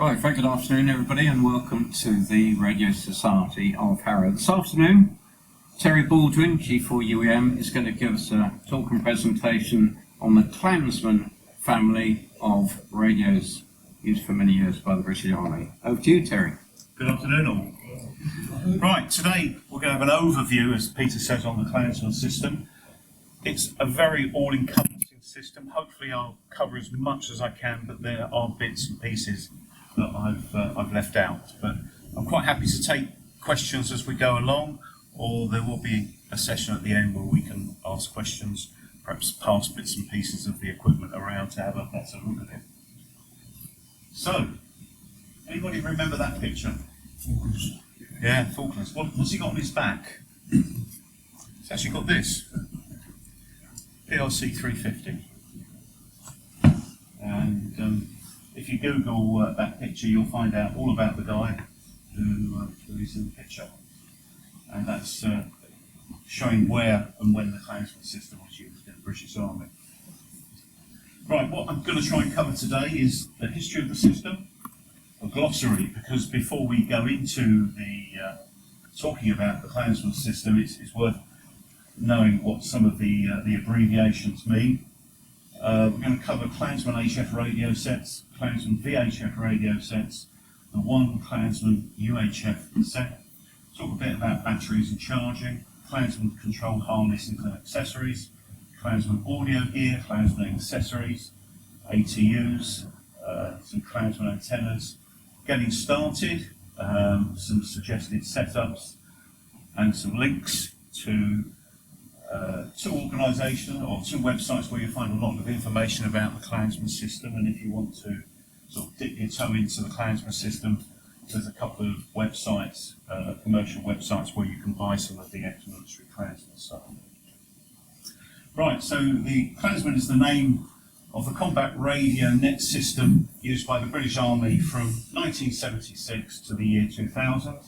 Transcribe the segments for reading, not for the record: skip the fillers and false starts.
Right, very good afternoon everybody and welcome to the Radio Society of Harrow. This afternoon, Terry Baldwin, G4UEM, is going to give us a talk and presentation on the Clansman family of radios used for many years by the British Army. Over to you, Terry. Good afternoon all. Right, today we're going to have an overview, as Peter says, on the Clansman system. It's a very all-encompassing system. Hopefully I'll cover as much as I can, but there are bits and pieces that I've left out. But I'm quite happy to take questions as we go along, or there will be a session at the end where we can ask questions, perhaps pass bits and pieces of the equipment around to have a better look at it. So, anybody remember that picture? Falklands. Yeah, Falklands. What's he got on his back? He's actually got this. PRC 350. And if you Google that picture, you'll find out all about the guy who is in the picture. And that's showing where and when the Clansman system was used in the British Army. Right, what I'm going to try and cover today is the history of the system, a glossary, because before we go into the talking about the Clansman system, it's worth knowing what some of the abbreviations mean. We're going to cover Clansman HF radio sets, Clansman VHF radio sets, the one Clansman UHF set, talk a bit about batteries and charging, Clansman control harness and accessories, Clansman audio gear, Clansman accessories, ATUs, some Clansman antennas, getting started, some suggested setups, and some links to two organisations or two websites where you find a lot of information about the Clansman system. And if you want to sort of dip your toe into the Clansman system, there's a couple of websites, commercial websites, where you can buy some of the ex-military Clansman stuff. Right, so the Clansman is the name of the combat radio net system used by the British Army from 1976 to the year 2000.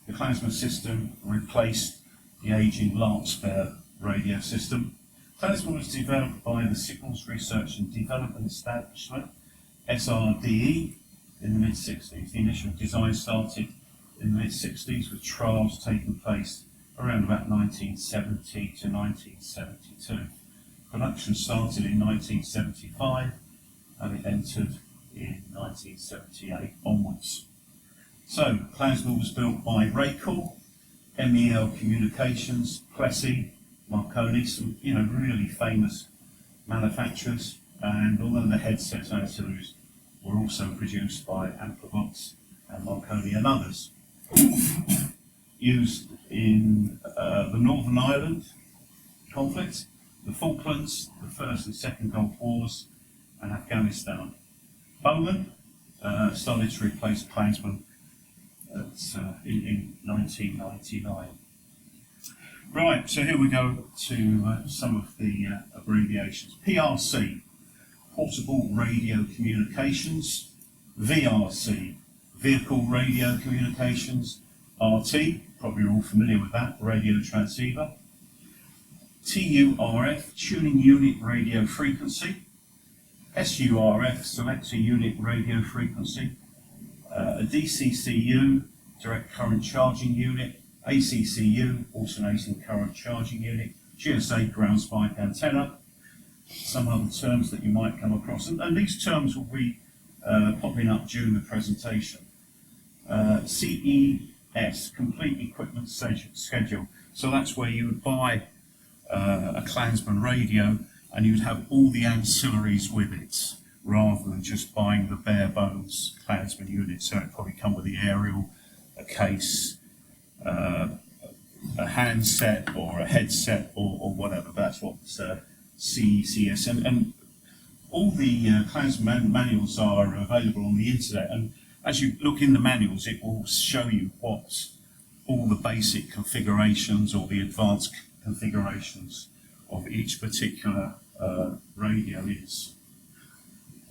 The Clansman system replaced the ageing Larkspur radio system. Clansman was developed by the Signals Research and Development Establishment, SRDE, in the mid-60s. The initial design started in the mid-60s, with trials taking place around about 1970 to 1972. Production started in 1975 and it entered in 1978 onwards. So, Clansman was built by Raycor, MEL Communications, Plessey, Marconi, some really famous manufacturers, and although the headsets and ancillaries were also produced by Amplavox and Marconi and others. Used in the Northern Ireland conflict, the Falklands, the First and Second Gulf Wars, and Afghanistan. Bowman started to replace Clansman in 1999. Right, so here we go to some of the abbreviations. PRC, Portable Radio Communications. VRC, Vehicle Radio Communications. RT, probably you're all familiar with that, radio transceiver. TURF, Tuning Unit Radio Frequency. SURF, Selector Unit Radio Frequency. A DCCU, Direct Current Charging Unit. ACCU, Alternating Current Charging Unit. GSA, Ground Spike Antenna. Some other terms that you might come across, and these terms will be popping up during the presentation. CES, Complete Equipment Schedule. So that's where you would buy a Clansman radio and you'd have all the ancillaries with it, rather than just buying the bare bones Clansman unit. So it'd probably come with the aerial, a case, a handset or a headset or whatever. That's what CES, and all the Clansman manuals are available on the internet, and as you look in the manuals it will show you what all the basic configurations or the advanced configurations of each particular radio is.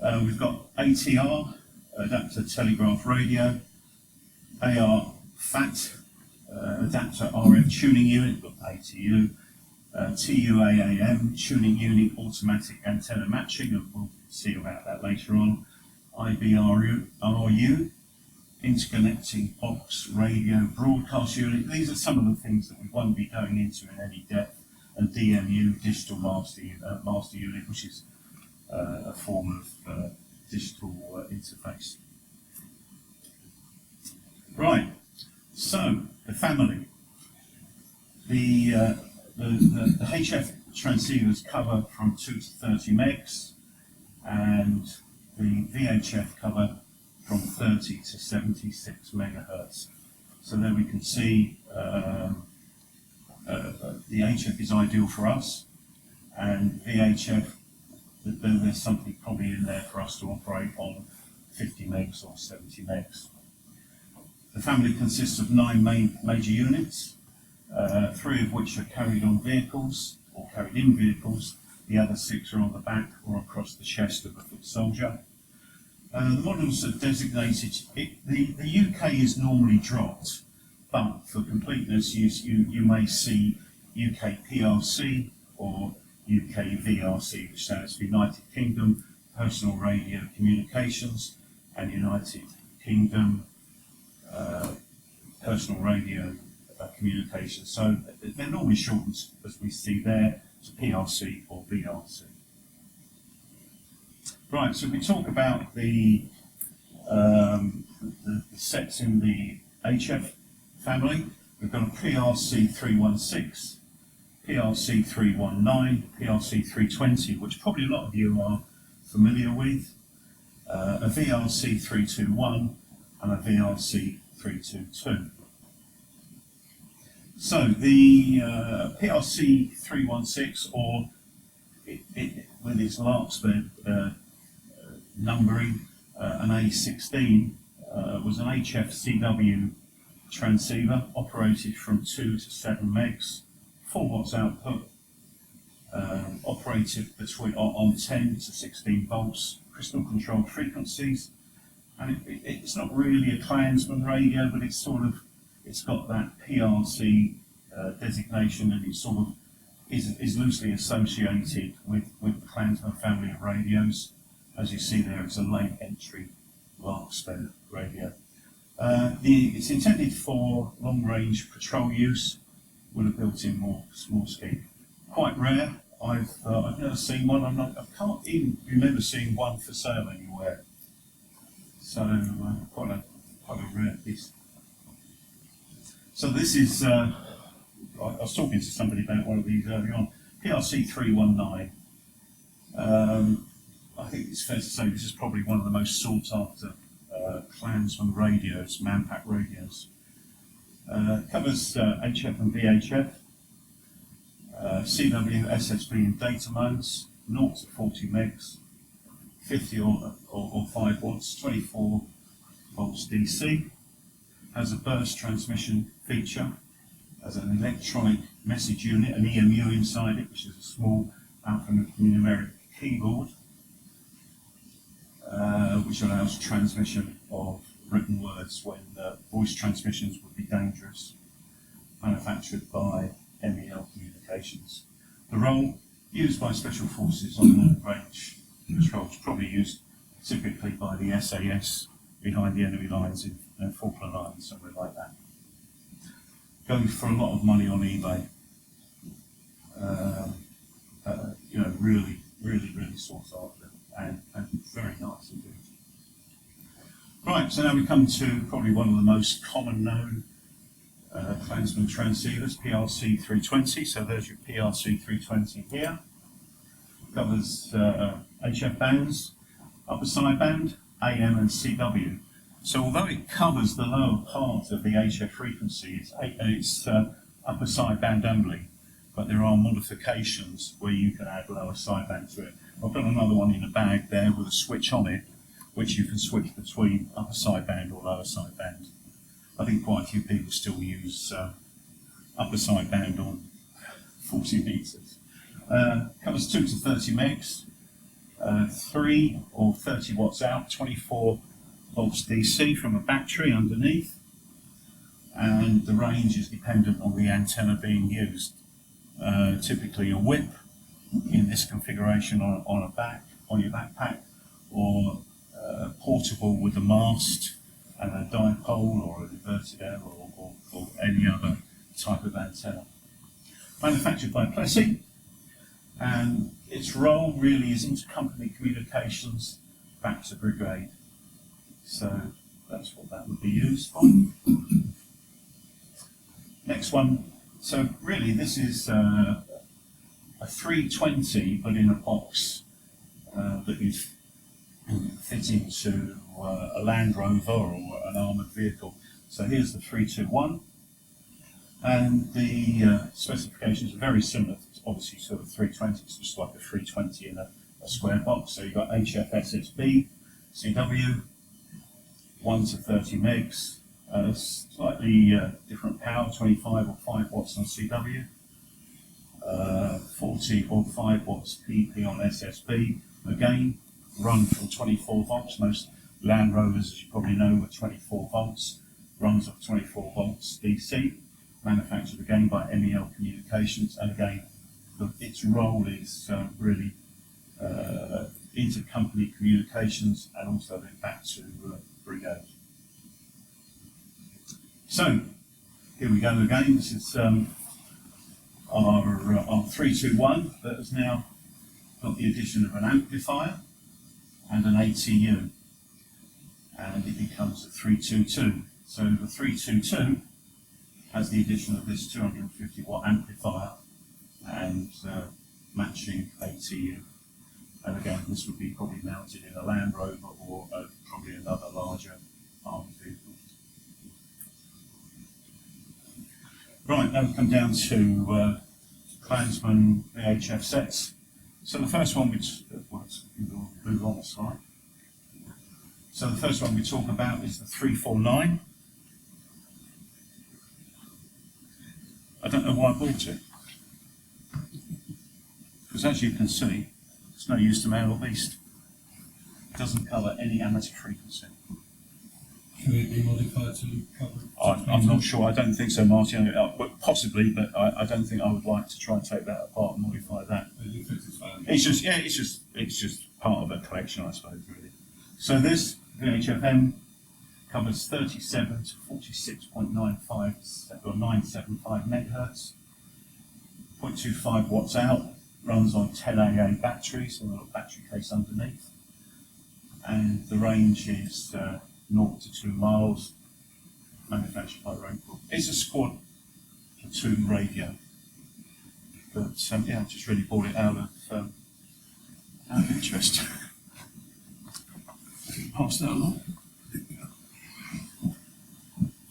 We've got ATR, Adapter Telegraph Radio, AR FAT, Adapter RF Tuning Unit, ATU, TUAAM, Tuning Unit Automatic Antenna Matching, and we'll see about that later on. IBRU, interconnecting box, radio, broadcast unit. These are some of the things that we won't be going into in any depth. And DMU, digital master unit, which is a form of digital interface. Right, so the family. The HF transceivers cover from 2 to 30 megs, and the VHF cover from 30 to 76 megahertz. So there we can see the HF is ideal for us, and VHF, there's something probably in there for us to operate on 50 megs or 70 megs. The family consists of 9 major units, 3 of which are carried on vehicles or carried in vehicles. The other 6 are on the back or across the chest of a foot soldier. The models are designated. The UK is normally dropped, but for completeness, you may see UK PRC or UK VRC, which stands for United Kingdom Personal Radio Communications, and United Kingdom Personal Radio Communications. So they're normally shortened, as we see there, to PRC or VRC. Right, so we talk about the sets in the HF family. We've got a PRC 316, PRC 319, PRC 320, which probably a lot of you are familiar with, a VRC 321, and a VRC 322. So the PRC 316, or with its Larkspur numbering, an A16, was an HF CW transceiver operated from 2 to 7 megs, 4 watts output, operated between on 10 to 16 volts, crystal controlled frequencies, and it's not really a Clansman radio, but it's got that PRC designation, and it sort of is loosely associated with the Clansman family of radios. As you see there, it's a late entry Larkspur radio. It's intended for long-range patrol use with a built-in more small scheme. Quite rare. I've never seen one. I can't even remember seeing one for sale anywhere. So quite a rare piece. So this is. I was talking to somebody about one of these early on. PRC 319. I think it's fair to say this is probably one of the most sought after Clansman radios, Manpack radios. Covers HF and VHF, CW, SSB and data modes, 0 to 40 megs, 50 or 5 watts, 24 volts DC. Has a burst transmission feature, has an electronic message unit, an EMU inside it, which is a small alphanumeric keyboard, which allows transmission of written words when voice transmissions would be dangerous. Manufactured by MEL Communications. The role used by special forces on long-range patrols, probably used typically by the SAS behind the enemy lines in Falkland Islands, somewhere like that. Going for a lot of money on eBay. Really sought after and very nice indeed. Right, so now we come to probably one of the most common known Clansman transceivers, PRC 320. So there's your PRC 320 here. Covers HF bands, upper sideband, AM and CW. So although it covers the lower part of the HF frequency, it's upper sideband only, but there are modifications where you can add lower sideband to it. I've got another one in a bag there with a switch on it, which you can switch between upper sideband or lower sideband. I think quite a few people still use upper sideband on 40 meters. Covers 2 to 30 megs, 3 or 30 watts out, 24 volts DC from a battery underneath, and the range is dependent on the antenna being used. Typically a whip in this configuration on your backpack, or portable with a mast and a dipole or an inverted L or any other type of antenna. Manufactured by Plessey, and its role really is intercompany communications back to brigade. So that's what that would be used for. Next one. So really this is a 320 but in a box that you fit into a Land Rover or an armoured vehicle. So here's the 321, and the specifications are very similar, obviously, to the 320. It's just like a 320 in a square box. So you've got HFSSB, CW, 1 to 30 megs, slightly different power, 25 or 5 watts on CW, 40 or 5 watts PP on SSB. Again, run from 24 volts. Most Land Rovers, as you probably know, are 24 volts. Runs off 24 volts DC. Manufactured again by MEL Communications, and again, its role is really intercompany communications and also then back to brigade. So here we go again. This is our 321 that has now got the addition of an amplifier and an ATU, and it becomes a 322. So the 322 has the addition of this 250 watt amplifier and matching ATU. And again, this would be probably mounted in a Land Rover or probably another larger armed vehicle. Right, now we come down to Clansman VHF sets. So the first one, we'll move on a slide. So the first one we talk about is the 349. I don't know why I bought it, because as you can see, it's no use to man or beast. It doesn't cover any amateur frequency. Can it be modified to cover? I'm not sure. I don't think so, Martin. Possibly, but I don't think I would like to try and take that apart and modify that. It's just part of a collection, I suppose, really. So this VHFM covers 37 to 46.95 or 975 megahertz, 0.25 watts out, runs on 10 AA batteries and a battery case underneath, and the range is 0 to 2 miles, manufactured by Rainbow. It's a squad platoon radio, but yeah, I just really bought it out of interest. Pass that along.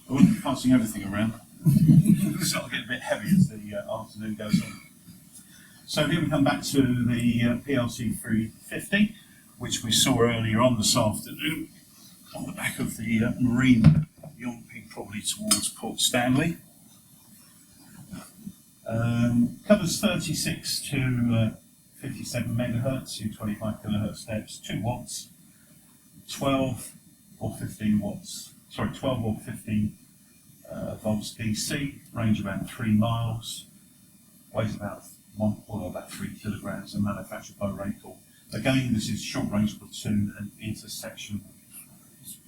I wouldn't be passing everything around. It's starting to get a bit heavy as the afternoon goes on. So here we come back to the PLC 350, which we saw earlier on this afternoon on the back of the Marine Yonping, probably towards Port Stanley. Covers 36 to 57 megahertz, 225 kilohertz steps, 2 watts, 12 or 15 watts. Sorry, 12 or 15 volts DC, range about 3 miles, weighs about 3 kilograms, and manufactured by Raycor. Again, this is short range platoon and intersection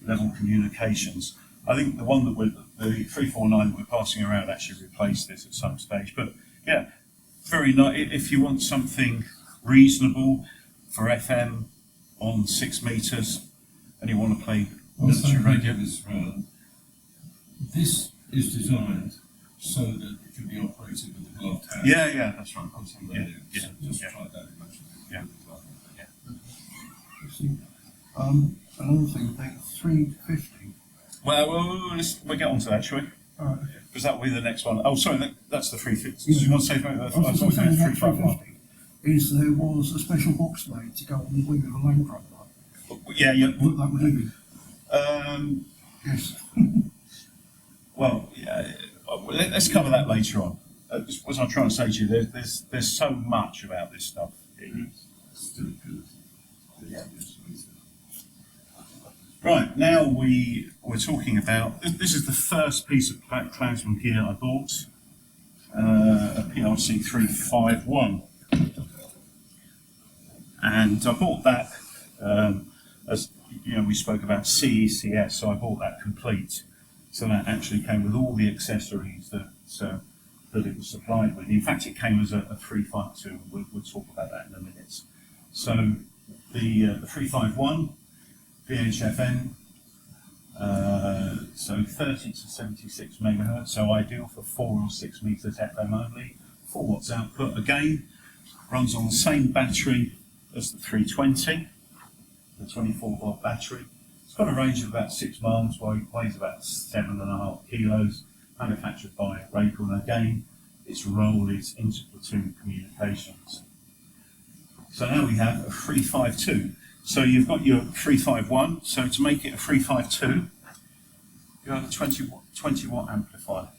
level communications. I think the one that the 349 that we're passing around actually replaced this at some stage. But yeah, very nice. If you want something reasonable for FM on 6 meters and you want to play military radio, this is designed so that it can be operated with a gloved hand. Yeah, that's right. On some radio. Yeah, So just yeah. try that imagine. Yeah. Another thing, the 350. Well, we'll get on to that, shall we? Alright. Because that will be the next one. Oh, sorry, that's the 350. Yeah. Do you want to say something? I was just saying that 350 is there was a special box made to go on the wing of a Land Rover. Yeah. Looked like Libby. Yes. Well, yeah, let's cover that later on. What I'm trying to say to you, there's so much about this stuff. Still good. Yeah. Right, now we're talking about, this is the first piece of Clansman gear I bought, a PLC 351. And I bought that as you know, we spoke about CECS, so I bought that complete. So that actually came with all the accessories that it was supplied with. In fact, it came as a 352. We'll talk about that in a minute. So the 351 VHFN, so 30 to 76 megahertz, so ideal for 4 or 6 meters FM only. 4 watts output. Again, runs on the same battery as the 320, the 24 volt battery. It's got a range of about 6 miles, weighs about 7.5 kilos, manufactured by Raycon. And again, its role is inter-platoon communications. So now we have a 352. So you've got your 351, so to make it a 352, you have a 20 watt amplifier.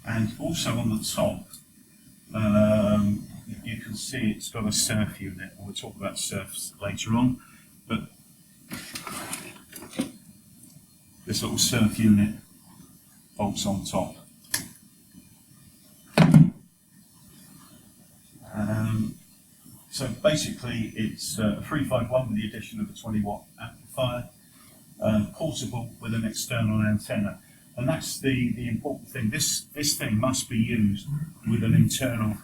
And also on the top, you can see it's got a surf unit, and we'll talk about surfs later on, but this little surf unit bolts on top. So basically it's a 351 with the addition of a 20 watt amplifier, portable with an external antenna. And that's the important thing. This thing must be used with an internal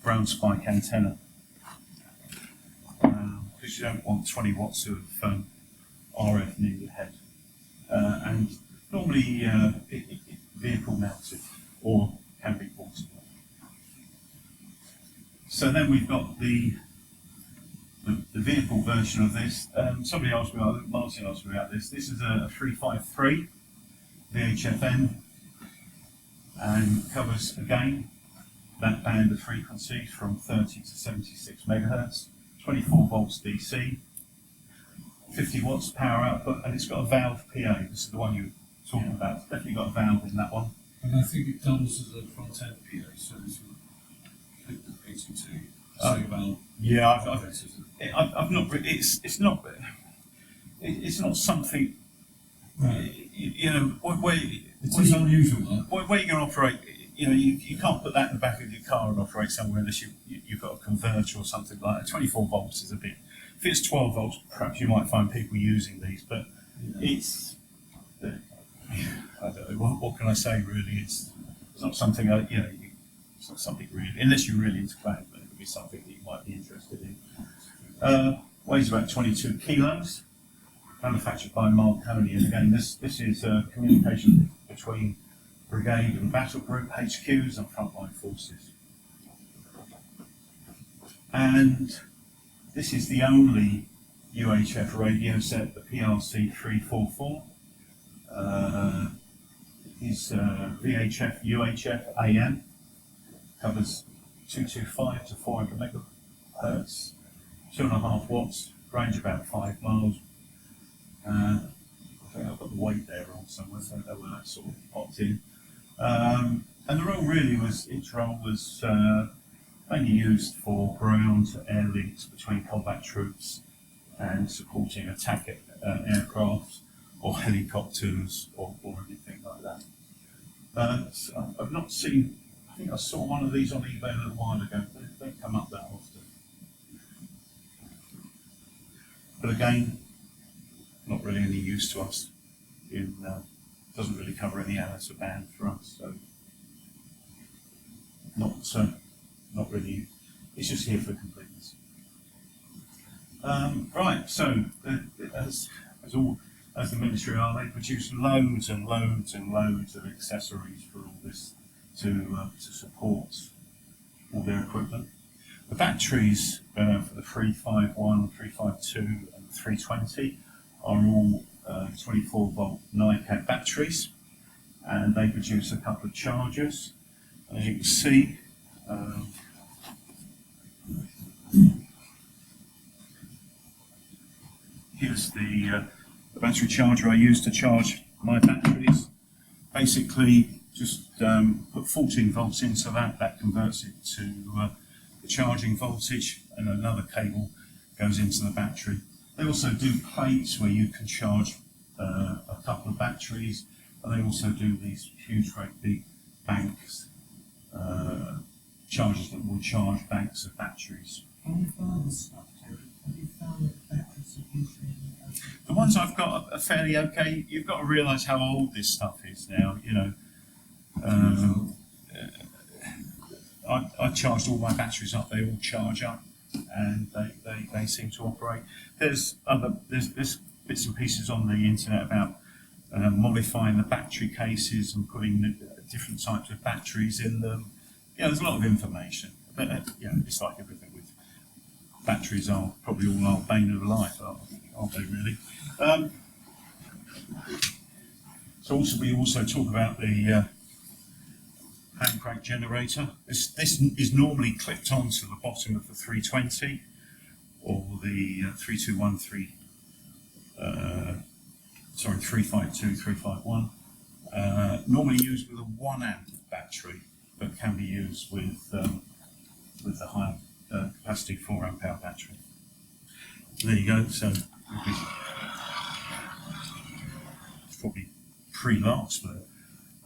brown spike antenna, because you don't want 20 watts of RF near your head. And normally vehicle mounted or can be portable. So then we've got the vehicle version of this. Somebody asked me, Martin asked me about this. This is a 353 VHFN and covers again that band of frequencies from 30 to 76 megahertz, 24 volts DC, 50 watts power output, and it's got a valve PA. This is the one you were talking about. It's definitely got a valve in that one. And I think it doubles as a front end PA, so it's click the 82. So about Yeah, I've not. It's not. It's not something. You know, where it is unusual. where you're going to operate. You know, you can't put that in the back of your car and operate somewhere unless you've got a converter or something like that. 24 volts is a bit. If it's 12 volts, perhaps you might find people using these, but it's. I don't know. What can I say? Really, it's not something. It's not something really. Unless you're really into Clansman, it would be something that you might be interested in. Weighs about 22 kilos. Manufactured by Marconi, and again, this is communication between brigade and battle group, HQs and frontline forces. And this is the only UHF radio set, the PRC 344. Is VHF, UHF, AM, covers 225 to 400 megahertz, 2.5 watts, range about 5 miles. I think I've got the weight there on somewhere, so I don't know where that sort of popped in. And the role really was, its role was mainly used for ground to air links between combat troops and supporting attack aircraft or helicopters or anything like that. So I've not seen, I think I saw one of these on eBay a little while ago. They don't come up that often. But again, not really any use to us. Doesn't really cover any amateur band for us, so not really. It's just here for completeness. Right. So as the military are, they produce loads and loads and loads of accessories for all this to support all their equipment. The batteries for the 351, 352, and the 320 are all 24 volt NiCad batteries, and they produce a couple of chargers. As you can see, here's the battery charger I use to charge my batteries. Basically, just put 14 volts into that converts it to the charging voltage, and another cable goes into the battery. They also do plates where you can charge a couple of batteries, and they also do these huge, great big banks, chargers that will charge banks of batteries. On the further stuff, Terry, have you found that the batteries are usually okay? The ones I've got are fairly okay. You've got to realise how old this stuff is now. You know, I charged all my batteries up. They all charge up, and they seem to operate. There's bits and pieces on the internet about modifying the battery cases and putting different types of batteries in them. Yeah, there's a lot of information. But it's like everything with batteries are probably all our bane of life, aren't they really? So we also talk about the hand crank generator. This is normally clipped onto the bottom of the 320 or the 3213. 352, 351. Normally used with a 1 amp battery, but can be used with the higher capacity 4 amp hour battery. There you go. So it's probably pre-last, but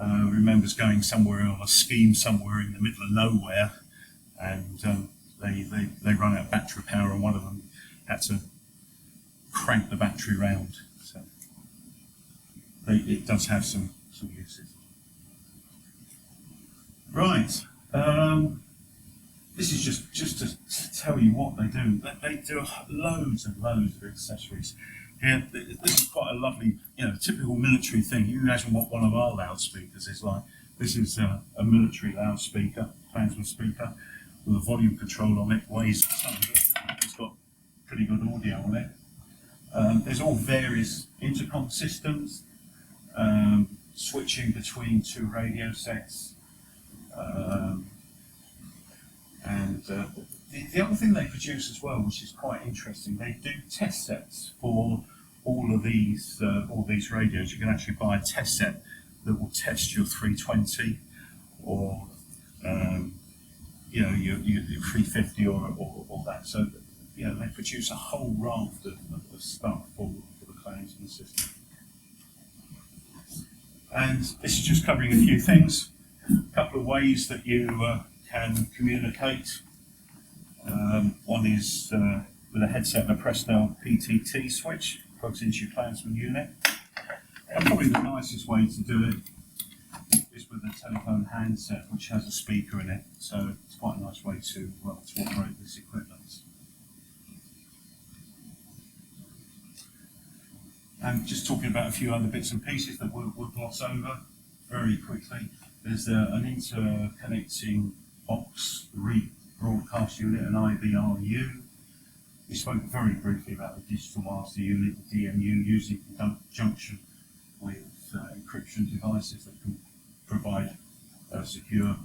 remembers going somewhere on a scheme somewhere in the middle of nowhere, and they run out of battery power, and one of them had to crank the battery round. So it does have some uses. Right. This is just to tell you what they do. They do loads and loads of accessories. Here, this is quite a lovely, typical military thing. You imagine what one of our loudspeakers is like. This is a military loudspeaker, Clansman speaker, with a volume control on it. Weighs a ton, but it's got pretty good audio on it. There's all various intercom systems, switching between 2 radio sets. The other thing they produce as well, which is quite interesting, they do test sets for all these radios. You can actually buy a test set that will test your 320 or your 350 or that. So they produce a whole raft of stuff for the Clansman system. And this is just covering a few things. A couple of ways that you can communicate. One is with a headset and a press-down PTT switch, plugs into your Clansman unit. And probably the nicest way to do it is with a telephone handset, which has a speaker in it. So it's quite a nice way to operate this equipment. And just talking about a few other bits and pieces that we'll gloss over very quickly. There's an interconnecting box broadcast unit, an IBRU. We spoke very briefly about the digital master unit, the DMU, using in conjunction with encryption devices that can provide secure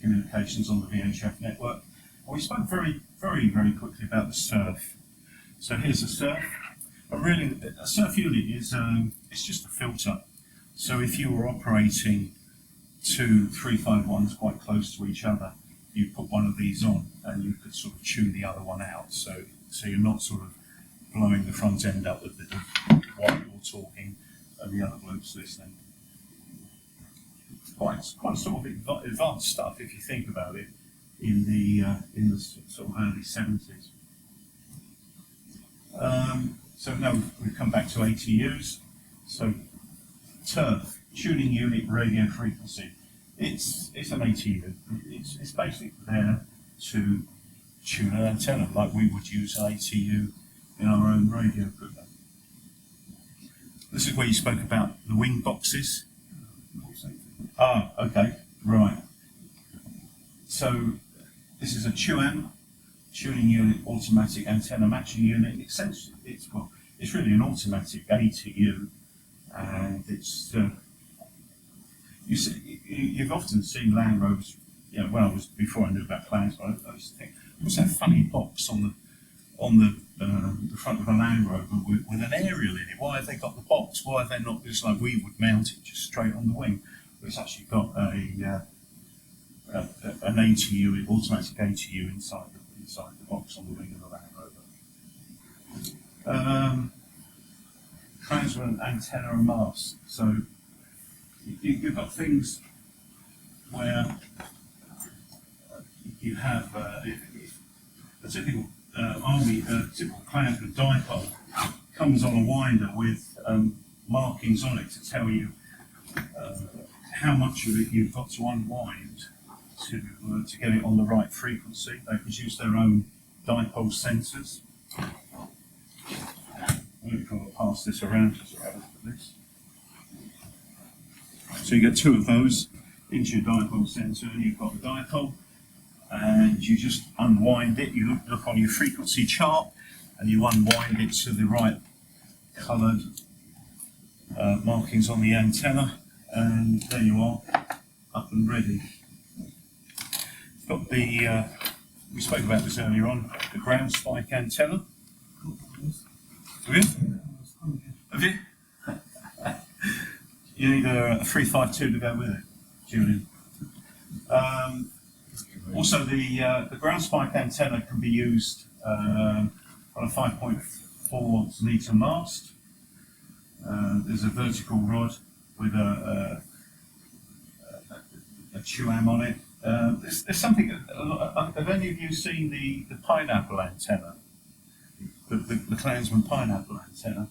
communications on the VHF network. And we spoke very, very, very quickly about the SURF. So here's a SURF. A SURF unit is it's just a filter. So if you were operating 2 351s quite close to each other, you put one of these on and you could sort of tune the other one out. So you're not sort of blowing the front end up with while you're talking and the other bloke's listening. Quite sort of advanced stuff if you think about it in the sort of early 70s. So now we've come back to ATUs. So TURF, tuning unit radio frequency. It's an ATU. It's basically there to tune an antenna, like we would use an ATU in our own radio equipment. This is where you spoke about the wing boxes. Ah, okay, right. So this is a TUAM, tuning unit, automatic antenna matching unit. Essentially, it's really an automatic ATU, and it's you've often seen Land Rovers. Before I knew about Clansman, I used to think what's that funny box on the front of a Land Rover with an aerial in it? Why have they got the box? Why have they not just like we would mount it just straight on the wing? But it's actually got an ATU, automatic ATU inside the box on the wing of the Land Rover. Clansman antenna and mast. So you've got things where you have a typical army, typical Clansman dipole comes on a winder with markings on it to tell you how much of it you've got to unwind to get it on the right frequency. They produce their own dipole sensors. I'm going to pass this around to have a look at this. So you get two of those into your dipole sensor, and you've got the dipole, and you just unwind it. You look on your frequency chart, and you unwind it to the right coloured markings on the antenna, and there you are, up and ready. Got the, we spoke about this earlier on, the ground spike antenna. Have you? Have you? You need a 352 to go with it, Julian. Also, the ground spike antenna can be used on a 5.4 metre mast. There's a vertical rod with a G4UEM on it. There's something. Have any of you seen the pineapple antenna? The Clansman pineapple antenna?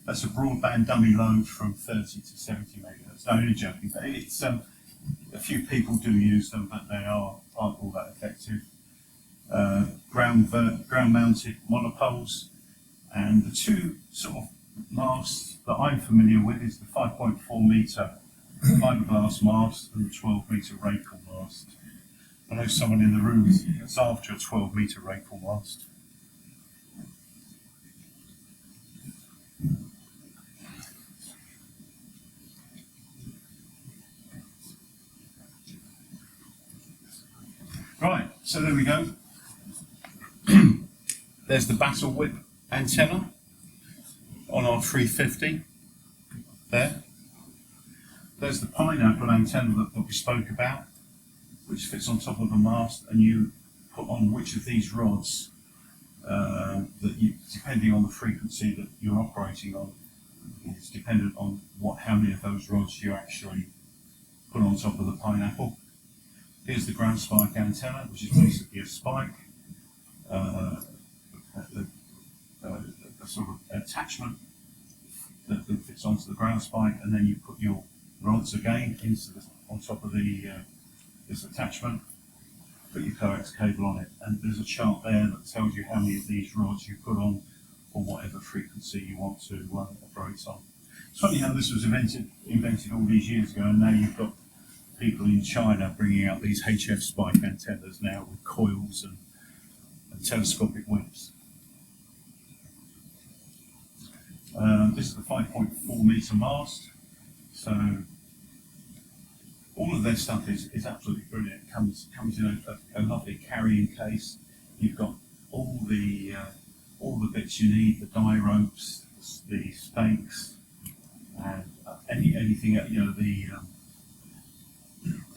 That's a broadband dummy load from 30 to 70 megahertz. No, only joking. But it's a few people do use them, but they aren't all that effective. Ground-mounted monopoles, and the two sort of masts that I'm familiar with is the 5.4 metre fiberglass mast and the 12 metre rakel mast. I know someone in the room is after a 12 metre rakel mast. Right, so there we go. There's the battle whip antenna on our 350 there. There's the pineapple antenna that we spoke about, which fits on top of the mast, and you put on which of these rods that you, depending on the frequency that you're operating on, it's dependent on how many of those rods you actually put on top of the pineapple. Here's the ground spike antenna, which is basically a spike, a sort of attachment that fits onto the ground spike, and then you put your rods again on top of this attachment, put your coax cable on it, and there's a chart there that tells you how many of these rods you put on for whatever frequency you want to operate on. It's funny how this was invented all these years ago, and now you've got people in China bringing out these HF spike antennas now with coils and telescopic whips. This is the 5.4 metre mast, so all of their stuff is absolutely brilliant. It comes in a lovely carrying case. You've got all the bits you need: the die ropes, the stakes, and anything.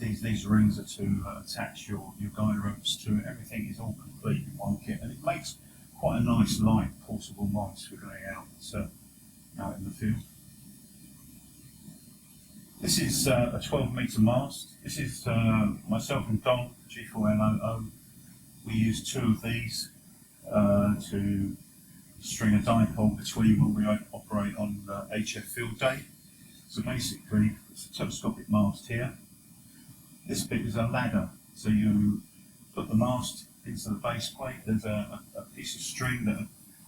These rings are to attach your guide ropes to it. Everything is all complete in one kit, and it makes quite a nice light portable mast for going out in the field. This is a 12 metre mast. This is myself and Don, G4UEM. We use two of these to string a dipole between when we operate on HF field day. So basically, it's a telescopic mast here. This bit is a ladder, so you put the mast into the base plate. There's a piece of string that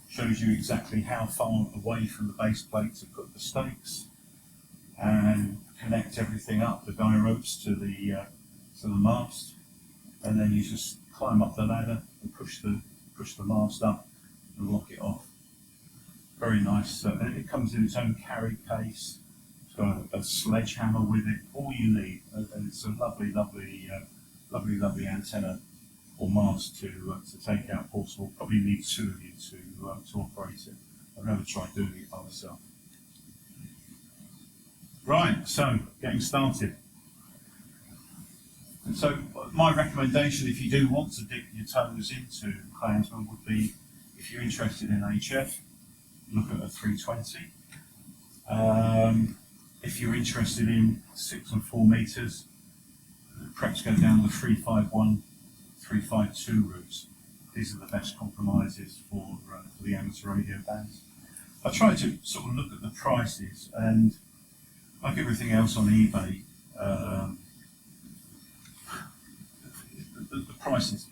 shows you exactly how far away from the base plate to put the stakes, and connect everything up, the guy ropes to the mast, and then you just climb up the ladder and push the mast up and lock it off. Very nice. And it comes in its own carry case. It's got a sledgehammer with it. All you need, and it's a lovely antenna or mast to take out portable. Probably need two of you to operate it. I've never tried doing it by myself. Right, so getting started. And so my recommendation, if you do want to dip your toes into Clansman, would be, if you're interested in HF, look at a 320. If you're interested in 6 and 4 metres, perhaps go down the 351, 352 routes. these are the best compromises for the amateur radio bands. I tried to sort of look at the prices, and like everything else on eBay, the prices,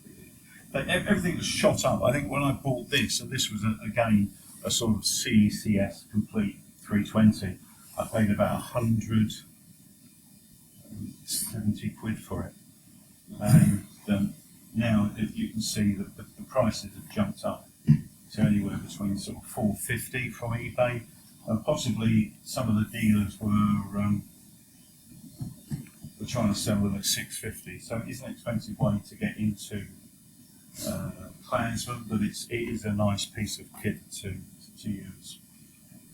everything was shot up. I think when I bought this, and this was again a sort of CECS complete 320, I paid about 170 quid for it. And now you can see that the prices have jumped up to anywhere between sort of 450 from eBay, and possibly some of the dealers were trying to sell them at 650. So it is an expensive way to get into Clansman, but it is a nice piece of kit to use.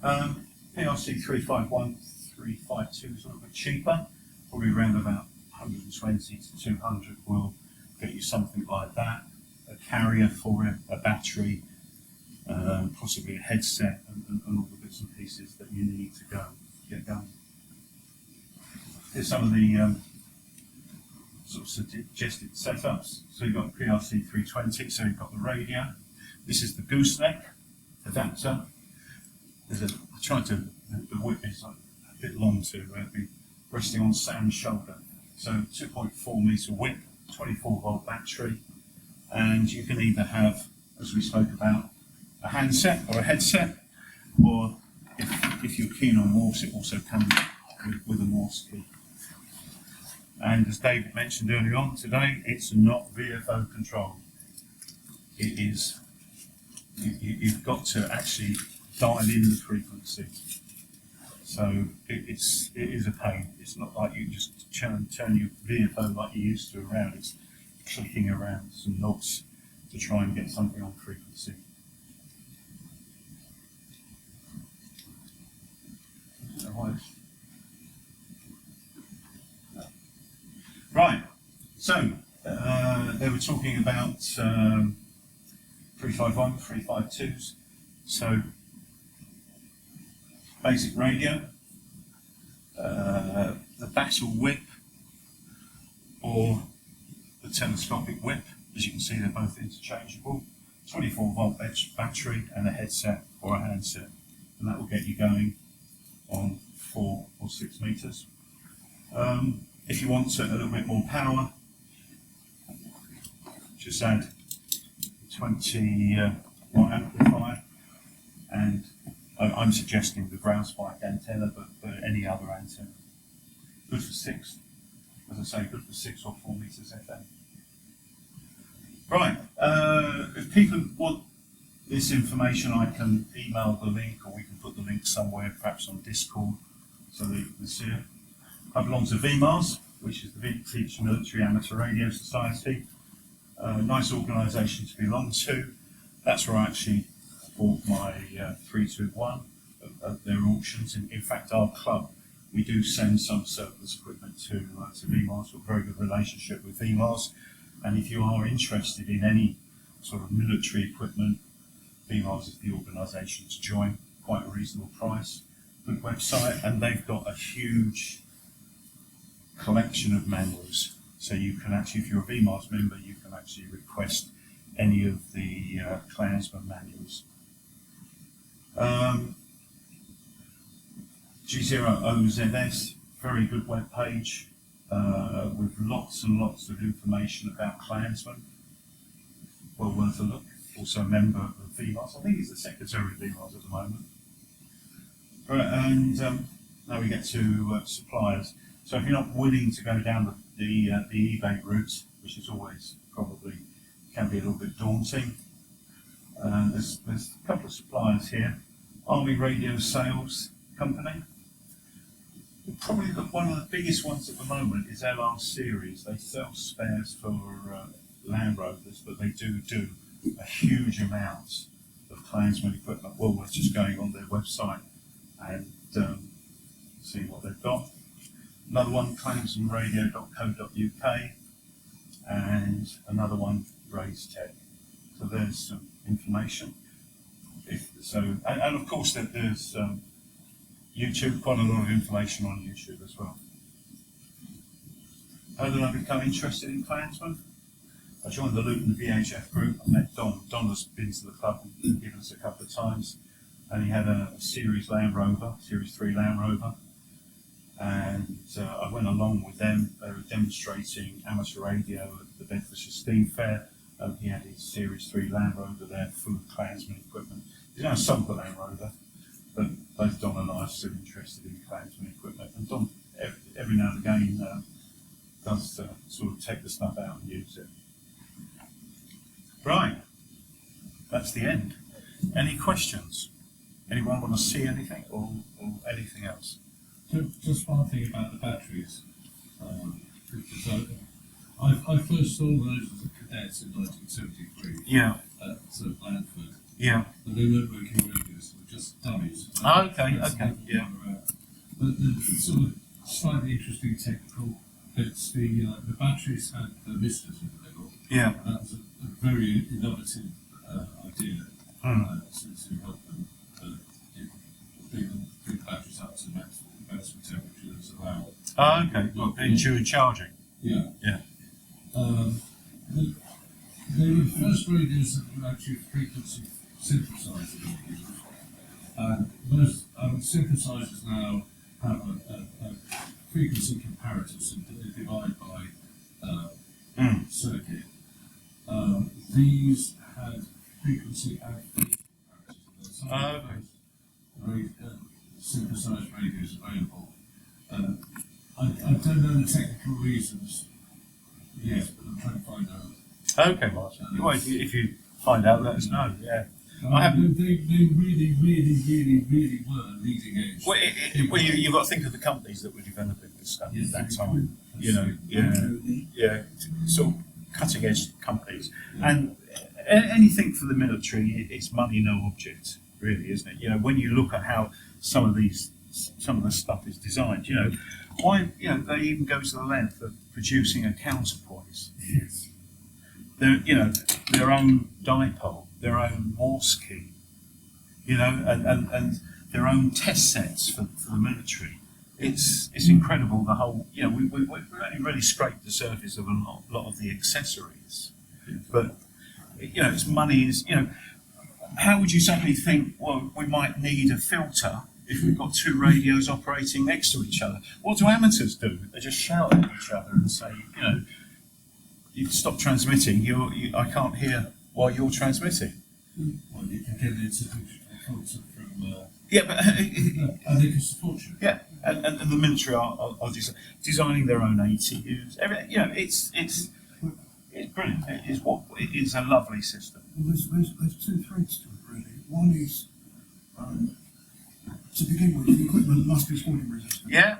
PRC 351, 352 is a little bit cheaper, probably around about 120 to 200 will get you something like that. A carrier for it, a battery, possibly a headset, and all the bits and pieces that you need to get going. Here's some of the sort of suggested setups. So you've got PRC 320, so you've got the radio. This is the gooseneck adapter. The whip is a bit long to be resting on Sam's shoulder. So 2.4 metre whip, 24 volt battery, and you can either have, as we spoke about, a handset or a headset, or if you're keen on Morse, it also comes with a Morse key. And as David mentioned earlier on today, it's not VFO controlled. It is, you've got to actually dial in the frequency. So it is a pain. It's not like you just turn your VFO like you used to around. It's clicking around some knobs to try and get something on frequency. Right, so they were talking about 351, 352s. So basic radio, the battle whip, or the telescopic whip. As you can see, they're both interchangeable. 24 volt battery and a headset or a handset, and that will get you going on 4 or 6 meters. If you want a little bit more power, just add 20 watt amplifier, and I'm suggesting the ground spike antenna, but any other antenna. Good for 6, as I say, good for 6 or 4 meters FM. Right, if people want this information, I can email the link, or we can put the link somewhere, perhaps on Discord, so that you can see it. I belong to VMARS, which is the Vintage Military Amateur Radio Society. Nice organisation to belong to. That's where I actually bought my 321 at their auctions. In fact, our club, we do send some surplus equipment to VMARS. We've got a very good relationship with VMARS. And if you are interested in any sort of military equipment, VMARS is the organisation to join. Quite a reasonable price. Good website, and they've got a huge collection of manuals. So you can actually, if you're a VMARS member, you can actually request any of the Clansman manuals. G4UEM, very good web page with lots and lots of information about Clansman. Well worth a look. Also a member of VMARS. I think he's the secretary of VMARS at the moment. Right, and now we get to suppliers. So if you're not willing to go down the eBay route, which is always probably can be a little bit daunting, there's a couple of suppliers here. Army Radio Sales Company. Probably one of the biggest ones at the moment is LR Series. They sell spares for Land Rovers, but they do a huge amount of Clansman equipment. Well worth just going on their website and seeing what they've got. Another one, clansmanradio.co.uk, and another one, Raise Tech. So there's some information. And of course there's YouTube, quite a lot of information on YouTube as well. How did I become interested in Clansman? I joined the Luton VHF group. I met Don. Don has been to the club and given us a couple of times, and he had a Series Land Rover, Series 3 Land Rover, and I went along with them. They were demonstrating amateur radio at the Bedfordshire Steam Fair. He had his Series 3 Land Rover there, full of Clansman equipment. He's now sold the Land Rover, but both Don and I are still interested in Clansman equipment. And Don, every now and again, does sort of take the stuff out and use it. Right, that's the end. Any questions? Anyone want to see anything or anything else? Just one thing about the batteries. Because I first saw those as a cadet in 1973 Yeah, at Blandford. yeah. But they weren't working radios, they were just dummies. Oh, okay, yeah. But the sort of slightly interesting technical bits, the batteries had the misters in the middle. Yeah. That was a very innovative idea to help them bring batteries up to maximum temperatures allowed. Oh, okay. Well, during charging. Yeah. Yeah. The first radios that were actually frequency synthesizers were used. And most synthesizers now have a frequency comparator, so they divide by circuit. These had frequency and phase comparators. There are some synthesized radios available. I don't know the technical reasons yet, but I'm trying to find out. Okay, Martin. Well, if you find out, let us know. Yeah. I haven't. They really were leading edge. Well, you've got to think of the companies that were developing this stuff at that time. You know, yeah, sort of cutting edge companies, and anything for the military, it's money no object, really, isn't it? You know, when you look at how some of the stuff is designed, you know, why, you know, they even go to the length of producing a counterpoise. Yes. Their own dipole, their own Morse key, you know, and their own test sets for the military. It's incredible, the whole, you know, we've only really scraped the surface of a lot of the accessories. But, you know, it's money is, you know, how would you suddenly think, well, we might need a filter if we've got two radios operating next to each other? What do amateurs do? They just shout at each other and say, you know, you stop transmitting, I can't hear while you're transmitting. Well, you can get into filter from. Yeah, but and they can support you. yeah, and the military are designing their own ATUs. Everything, you know, it's brilliant. It is a lovely system. Well, there's two threads to it, really. One is, to begin with, the equipment must be spoiling resistant. Yeah,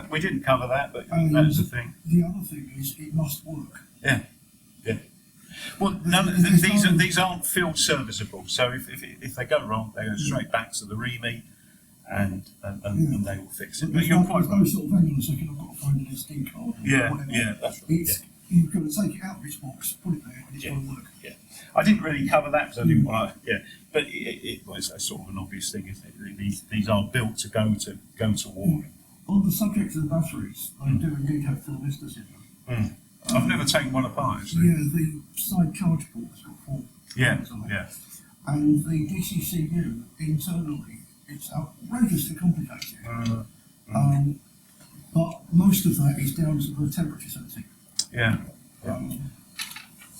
we didn't cover that, but And that's the thing. the other thing is, it must work. Yeah. Well, these aren't field serviceable. So if they go wrong, they go straight back to the REME, and they will fix it. But There's you're no, quite there's no right. sort of, hang on a second, I've got to find an SD card. Or whatever. Yeah, that's right. It's, you've got to take it out of its box, put it there, and it's Yeah. going to work. Yeah, I didn't really cover that because I didn't want to. Yeah, but it was a sort of an obvious thing, isn't it? These are built to go to war. On the subject of the batteries, I do indeed have full vistas in them. I've never taken one apart actually. Yeah, the side charge port has got four Yeah, pins on it. yeah. And the DCCU, internally, it's outrageously complicated. But most of that is down to the temperature sensing. Yeah.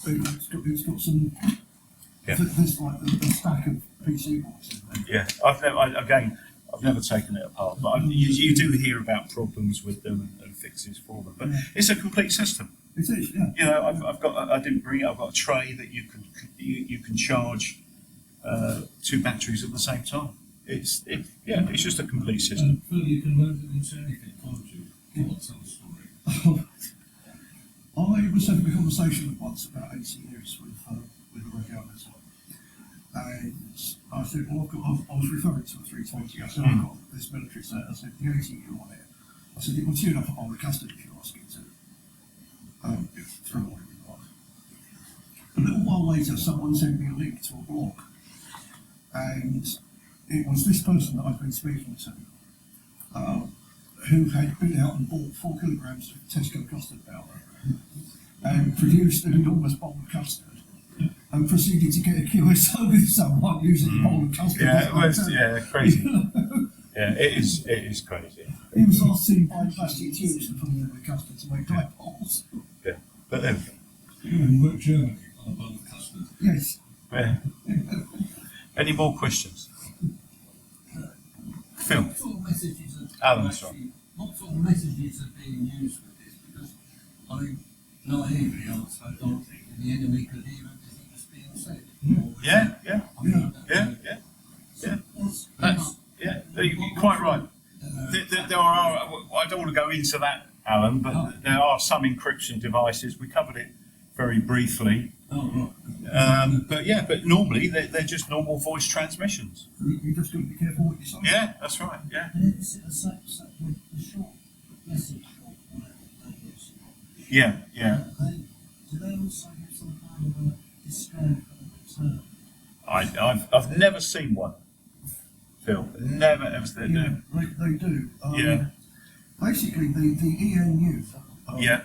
It's got some, Yeah. there's like the stack of PC boards in there. Yeah, I've never taken it apart, but you do hear about problems with them and fixes for them. But it's a complete system. It is, yeah. You know, I didn't bring it. I've got a tray that you can charge two batteries at the same time. It's just a complete system. And further, you can load it into anything, can't you? What's the story? I was having a conversation once about ACUs with a radio amateur, and I said, well, I was referring to a 320. I said, I've got this military set. I said, the ACU on it. I said, it will tune up on the custard if you ask it to. Through what it was. A little while later, someone sent me a link to a blog, and it was this person that I've been speaking to, who had been out and bought 4 kilograms of Tesco custard powder, and produced an enormous bowl of custard and proceeded to get a QSO with someone using the bowl of custard. Yeah, it was, crazy. Yeah, it is crazy. He was last seen buying plastic tubes and putting them in the custard to make dry bowls. Yeah, but then, You work Germany on a bowl of custard. Yes. yeah. Any more questions? Phil? What sort of messages are Alan, actually- sorry. What sort of messages are being used with this? Because I naively asked, I don't think the enemy could hear everything that's being said. Yeah. I mean, Yeah. what's- That's, you're quite right. There are, I don't want to go into that, Alan, but there are some encryption devices. We covered it very briefly. Oh, right. But normally they're just normal voice transmissions. You just got to be careful what you say. Yeah, that's right. Yeah. And it's a short message or whatever they use. Yeah. Do they also have some kind of a display for the return? I've never seen one, Phil. Never ever seen Yeah, it. they do. Yeah. Basically, the ENU Yeah.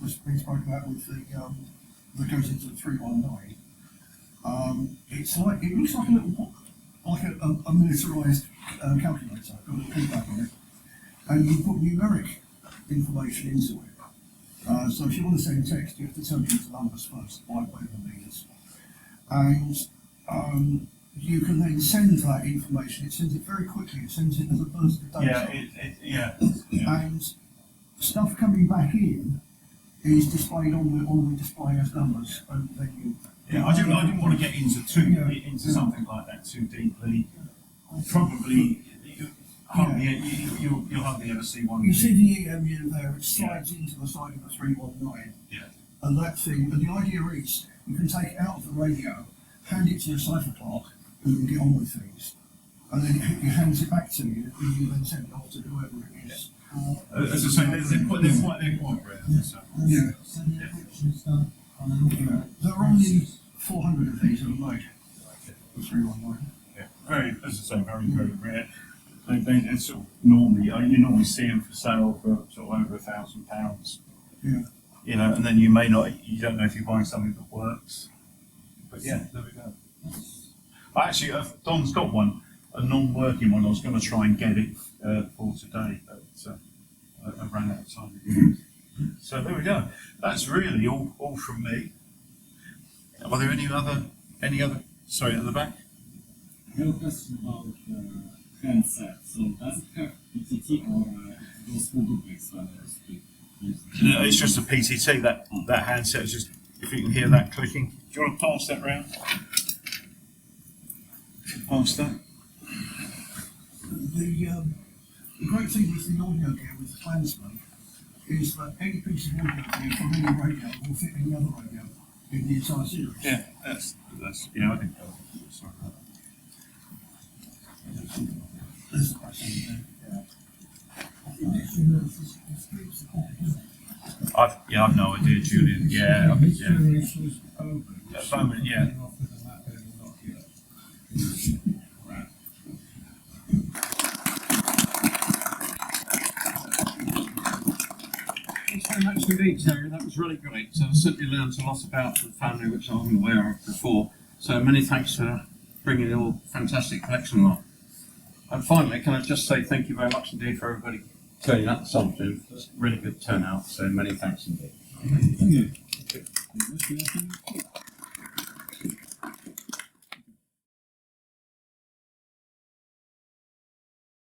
was being spoken about with the that goes into the 319. It's like it looks like a little book, like a militarised calculator, got a little keypad on it, and you put numeric information into it. So if you want to send text, you have to turn it into numbers first, by whatever meters, and you can then send that information. It sends it very quickly. It sends it as a burst of data. Yeah. And stuff coming back in is displayed on the display as numbers, and then you. Yeah, I didn't want to get into something like that too deeply. Probably you'll hardly ever see one. You see the EMU there; it slides into the side of the 319. Yeah. And that thing, and the idea is, you can take it out of the radio, hand it to a cipher clerk, who can get on with things, and then he hands it back to you, and you then send it off to whoever it is. As I say, they're quite rare. So. Yeah. So the encryption is done on an automatic. There are only 400 of these that are made. The 319. Yeah, very, as I say, very rare. They sort of normally, you normally see them for sale for sort of over £1,000. Yeah. You know, and then you don't know if you're buying something that works. But yeah, there we go. Actually, Don's got one, a non-working one. I was going to try and get it for today, but I ran out of time. So there we go. That's really all from me. Are there any other? Sorry, at the back. I have a question about handset. So does it have PTT or those full duplex No, it's just a PTT. That handset is just. If you can hear that clicking, do you want to pass that round? Pass that. The great thing with the audio gear with the Clansman is that any piece of audio gear from any radio will fit any other radio in the entire series. Yeah, that's I think sorry. There's the question there. I've no idea, Julian. Yeah. This generation is open. At the moment, yeah. Starting off with a map and not yet. Right. Thanks very much indeed, Terry. That was really great. I certainly learned a lot about the family which I wasn't aware of before. So many thanks for bringing your fantastic collection along. And finally, can I just say thank you very much indeed for everybody turning up this afternoon. It's a really good turnout, so many thanks indeed. Thank you.